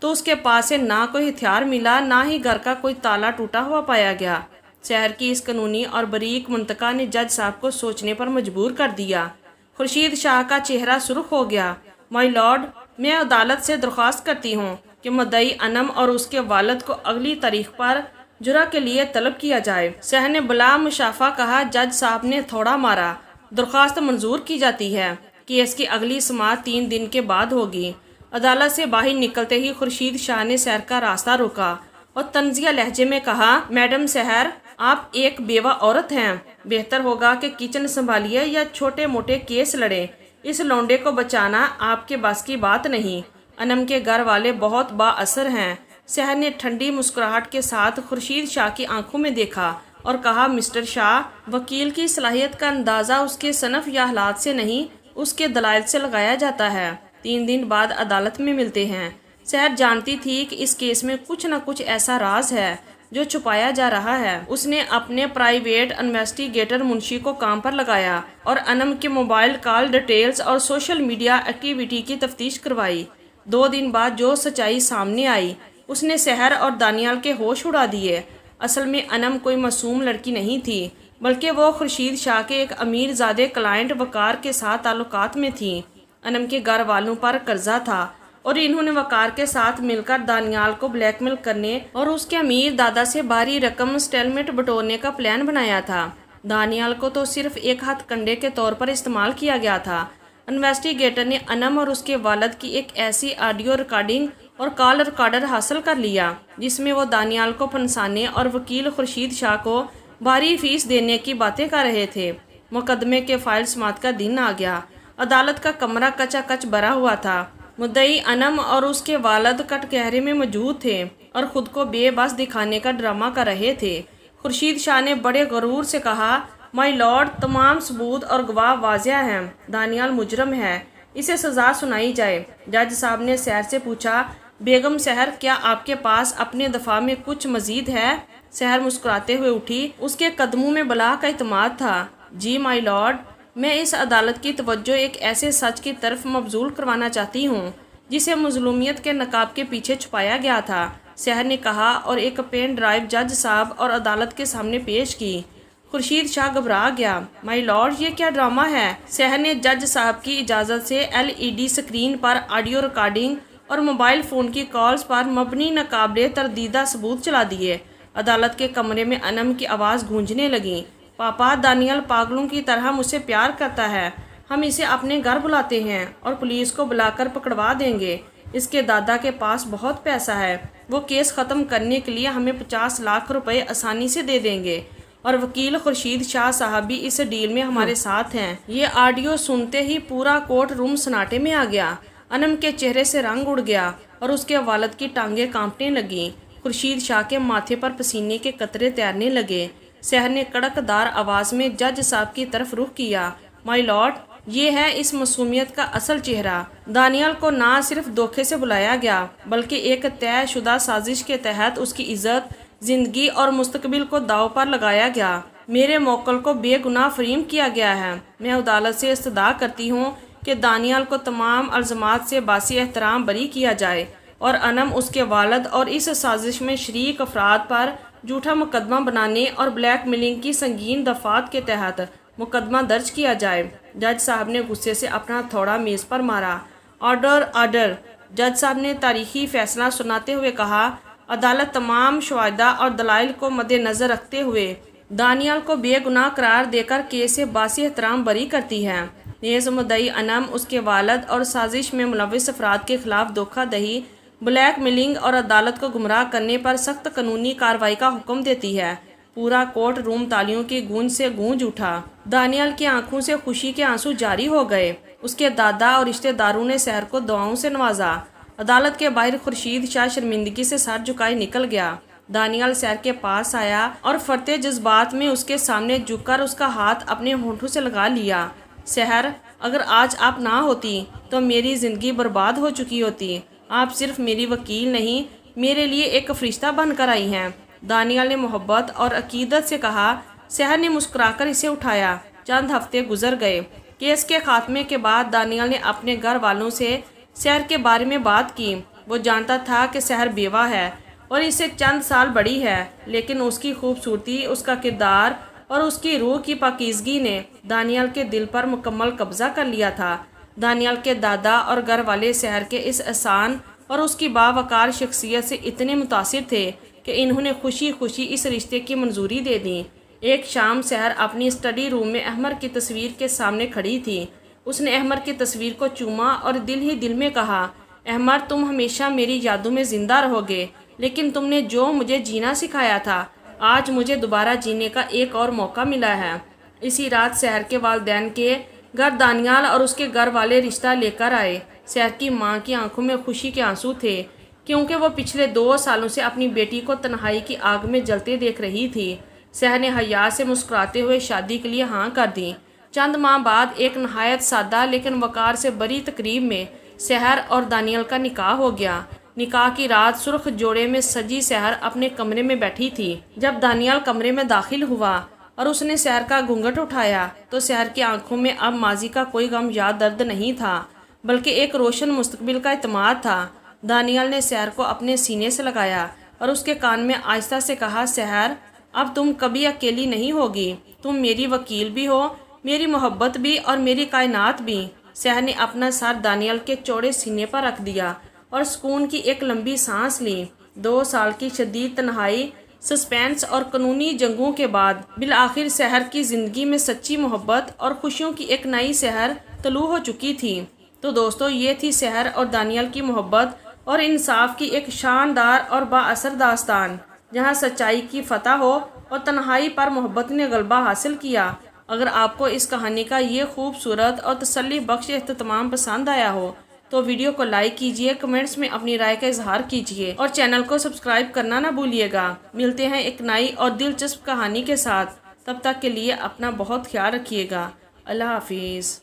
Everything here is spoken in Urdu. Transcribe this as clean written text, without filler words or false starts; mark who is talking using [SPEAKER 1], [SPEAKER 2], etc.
[SPEAKER 1] تو اس کے پاس سے نہ کوئی ہتھیار ملا، نہ ہی گھر کا کوئی تالا ٹوٹا ہوا پایا گیا۔ شہر کی اس قانونی اور باریک منطقہ نے جج صاحب کو سوچنے پر مجبور کر دیا۔ خورشید شاہ کا چہرہ سرخ ہو گیا۔ مائی لارڈ، میں عدالت سے درخواست کرتی ہوں کہ مدعی انم اور اس کے والد کو اگلی تاریخ پر جرح کے لیے طلب کیا جائے۔ شاہ نے بلا مشافہ کہا۔ جج صاحب نے تھوڑا مارا۔ درخواست منظور کی جاتی ہے۔ کیس کی اگلی سماعت 3 دن کے بعد ہوگی۔ عدالت سے باہر نکلتے ہی خورشید شاہ نے سحر کا راستہ روکا اور طنزیہ لہجے میں کہا، میڈم سحر، آپ ایک بیوہ عورت ہیں، بہتر ہوگا کہ کچن سنبھالیے یا چھوٹے موٹے کیس لڑیں۔ اس لونڈے کو بچانا آپ کے بس کی بات نہیں۔ انم کے گھر والے بہت با اثر ہیں۔ سحر نے ٹھنڈی مسکراہٹ کے ساتھ خورشید شاہ کی آنکھوں میں دیکھا اور کہا، مسٹر شاہ، وکیل کی صلاحیت کا اندازہ اس کے صنف یا حالات سے نہیں، اس کے دلائل سے لگایا جاتا ہے۔ 3 دن بعد عدالت میں ملتے ہیں۔ سحر جانتی تھی کہ اس کیس میں کچھ نہ کچھ ایسا راز ہے جو چھپایا جا رہا ہے۔ اس نے اپنے پرائیویٹ انویسٹیگیٹر منشی کو کام پر لگایا اور انم کے موبائل کال ڈیٹیلز اور سوشل میڈیا ایکٹیویٹی کی تفتیش کروائی۔ 2 دن بعد جو سچائی سامنے آئی، اس نے سحر اور دانیال کے ہوش اڑا دیے۔ اصل میں انم کوئی معصوم لڑکی نہیں تھی، بلکہ وہ خورشید شاہ کے ایک امیر زادے کلائنٹ وقار کے ساتھ تعلقات میں تھی۔ انم کے گھر والوں پر قرضہ تھا اور انہوں نے وقار کے ساتھ مل کر دانیال کو بلیک میل کرنے اور اس کے امیر دادا سے بھاری رقم سیٹلمنٹ بٹورنے کا پلان بنایا تھا۔ دانیال کو تو صرف ایک ہاتھ کنڈے کے طور پر استعمال کیا گیا تھا۔ انویسٹیگیٹر نے انم اور اس کے والد کی ایک ایسی آڈیو ریکارڈنگ اور کال ریکارڈر حاصل کر لیا جس میں وہ دانیال کو پھنسانے اور وکیل خورشید شاہ کو بھاری فیس دینے کی باتیں کر رہے تھے۔ مقدمے کے فائل سماعت کا دن آ گیا۔ عدالت کا کمرہ کچا کچ بھرا ہوا تھا۔ مدعی انم اور اس کے والد کٹہرے میں موجود تھے اور خود کو بے بس دکھانے کا ڈرامہ کر رہے تھے۔ خورشید شاہ نے بڑے غرور سے کہا، مائی لارڈ، تمام ثبوت اور گواہ واضح ہیں۔ دانیال مجرم ہے، اسے سزا سنائی جائے۔ جج صاحب نے سحر سے پوچھا، بیگم سحر، کیا آپ کے پاس اپنے دفاع میں کچھ مزید ہے؟ سحر مسکراتے ہوئے اٹھی۔ اس کے قدموں میں بلا کا اعتماد تھا۔ جی مائی لارڈ، میں اس عدالت کی توجہ ایک ایسے سچ کی طرف مبذول کروانا چاہتی ہوں جسے مظلومیت کے نقاب کے پیچھے چھپایا گیا تھا، سحر نے کہا اور ایک پین ڈرائیو جج صاحب اور عدالت کے سامنے پیش کی۔ خورشید شاہ گھبرا گیا۔ مائی لارڈ، یہ کیا ڈرامہ ہے؟ سحر نے جج صاحب کی اجازت سے LED سکرین پر آڈیو ریکارڈنگ اور موبائل فون کی کالز پر مبنی ناقابل تردید ثبوت چلا دیے۔ عدالت کے کمرے میں انم کی آواز گونجنے لگی، پاپا، دانیال پاگلوں کی طرح مجھ سے پیار کرتا ہے۔ ہم اسے اپنے گھر بلاتے ہیں اور پولیس کو بلا کر پکڑوا دیں گے۔ اس کے دادا کے پاس بہت پیسہ ہے، وہ کیس ختم کرنے کے لیے ہمیں 50 لاکھ روپے آسانی سے دے دیں گے، اور وکیل خورشید شاہ صاحب بھی اس ڈیل میں ہمارے ساتھ ہیں۔ یہ آڈیو سنتے ہی پورا کورٹ روم سناٹے میں آ گیا۔ انم کے چہرے سے رنگ اڑ گیا اور اس کے والد کی ٹانگیں کانپنے لگیں۔ خورشید شاہ کے ماتھے پر پسینے کے قطرے تیرنے لگے۔ سحر نے کڑک دار آواز میں جج صاحب کی طرف رخ کیا، مائی لارڈ، یہ ہے اس معصومیت کا اصل چہرہ۔ دانیال کو نہ صرف دھوکے سے بلایا گیا بلکہ ایک طے شدہ سازش کے تحت اس کی عزت، زندگی اور مستقبل کو داؤ پر لگایا گیا۔ میرے موکل کو بے گناہ فریم کیا گیا ہے۔ میں عدالت سے استدعا کرتی ہوں کہ دانیال کو تمام الزامات سے باسی احترام بری کیا جائے اور انم، اس کے والد اور اس سازش میں شریک افراد پر جھوٹا مقدمہ بنانے اور بلیک میلنگ کی سنگین دفعات کے تحت مقدمہ درج کیا جائے۔ جج صاحب نے غصے سے اپنا تھوڑا میز پر مارا۔ Order, order! جج صاحب نے تاریخی فیصلہ سناتے ہوئے کہا، عدالت تمام شہداء اور دلائل کو مد نظر رکھتے ہوئے دانیال کو بے گناہ قرار دے کر کیس سے باسی احترام بری کرتی ہے۔ نیز مدعی انم، اس کے والد اور سازش میں ملوث افراد کے خلاف دھوکہ دہی، بلیک میلنگ اور عدالت کو گمراہ کرنے پر سخت قانونی کارروائی کا حکم دیتی ہے۔ پورا کورٹ روم تالیوں کی گونج سے گونج اٹھا۔ دانیال کی آنکھوں سے خوشی کے آنسو جاری ہو گئے۔ اس کے دادا اور رشتہ داروں نے سحر کو دعاؤں سے نوازا۔ عدالت کے باہر خورشید شاہ شرمندگی سے سر جھکائے نکل گیا۔ دانیال سحر کے پاس آیا اور فرتے جذبات میں اس کے سامنے جھک کر اس کا ہاتھ اپنے ہونٹوں سے لگا لیا۔ سحر، اگر آج آپ نہ ہوتی تو میری زندگی برباد ہو چکی ہوتی۔ آپ صرف میری وکیل نہیں، میرے لیے ایک فرشتہ بن کر آئی ہیں، دانیال نے محبت اور عقیدت سے کہا۔ سحر نے مسکرا کر اسے اٹھایا۔ چند ہفتے گزر گئے۔ کیس کے خاتمے کے بعد دانیال نے اپنے گھر والوں سے سحر کے بارے میں بات کی۔ وہ جانتا تھا کہ سحر بیوہ ہے اور اس سے چند سال بڑی ہے، لیکن اس کی خوبصورتی، اس کا کردار اور اس کی روح کی پاکیزگی نے دانیال کے دل پر مکمل قبضہ کر لیا تھا۔ دانیال کے دادا اور گھر والے سحر کے اس احسان اور اس کی باوقار شخصیت سے اتنے متاثر تھے کہ انہوں نے خوشی خوشی اس رشتے کی منظوری دے دی۔ ایک شام سحر اپنی اسٹڈی روم میں احمر کی تصویر کے سامنے کھڑی تھی۔ اس نے احمر کی تصویر کو چوما اور دل ہی دل میں کہا، احمر، تم ہمیشہ میری یادوں میں زندہ رہو گے، لیکن تم نے جو مجھے جینا سکھایا تھا، آج مجھے دوبارہ جینے کا ایک اور موقع ملا ہے۔ اسی رات سحر کے والدین کے گھر دانیال اور اس کے گھر والے رشتہ لے کر آئے۔ سحر کی ماں کی آنکھوں میں خوشی کے آنسو تھے، کیونکہ وہ پچھلے 2 سالوں سے اپنی بیٹی کو تنہائی کی آگ میں جلتے دیکھ رہی تھی۔ سحر نے حیا سے مسکراتے ہوئے شادی کے لیے ہاں کر دی۔ چند ماہ بعد ایک نہایت سادہ لیکن وقار سے بری تقریب میں سحر اور دانیال کا نکاح ہو گیا۔ نکاح کی رات سرخ جوڑے میں سجی سحر اپنے کمرے میں بیٹھی تھی۔ جب دانیال کمرے میں داخل ہوا اور اس نے سحر کا گھونگھٹ اٹھایا تو سحر کی آنکھوں میں اب ماضی کا کوئی غم یا درد نہیں تھا، بلکہ ایک روشن مستقبل کا اعتماد تھا۔ دانیال نے سحر کو اپنے سینے سے لگایا اور اس کے کان میں آہستہ سے کہا، سحر، اب تم کبھی اکیلی نہیں ہوگی، تم میری وکیل بھی ہو، میری محبت بھی اور میری کائنات بھی۔ سحر نے اپنا سر دانیال کے چوڑے سینے پر رکھ دیا اور سکون کی ایک لمبی سانس لی۔ 2 سال کی شدید تنہائی، سسپینس اور قانونی جنگوں کے بعد بالآخر سحر کی زندگی میں سچی محبت اور خوشیوں کی ایک نئی سحر طلوع ہو چکی تھی۔ تو دوستو، یہ تھی سحر اور دانیال کی محبت اور انصاف کی ایک شاندار اور با اثر داستان، جہاں سچائی کی فتح ہو اور تنہائی پر محبت نے غلبہ حاصل کیا۔ اگر آپ کو اس کہانی کا یہ خوبصورت اور تسلی بخش اختتام پسند آیا ہو تو ویڈیو کو لائک کیجئے، کمنٹس میں اپنی رائے کا اظہار کیجئے اور چینل کو سبسکرائب کرنا نہ بھولیے گا۔ ملتے ہیں ایک نئی اور دلچسپ کہانی کے ساتھ، تب تک کے لیے اپنا بہت خیال رکھیے گا۔ اللہ حافظ۔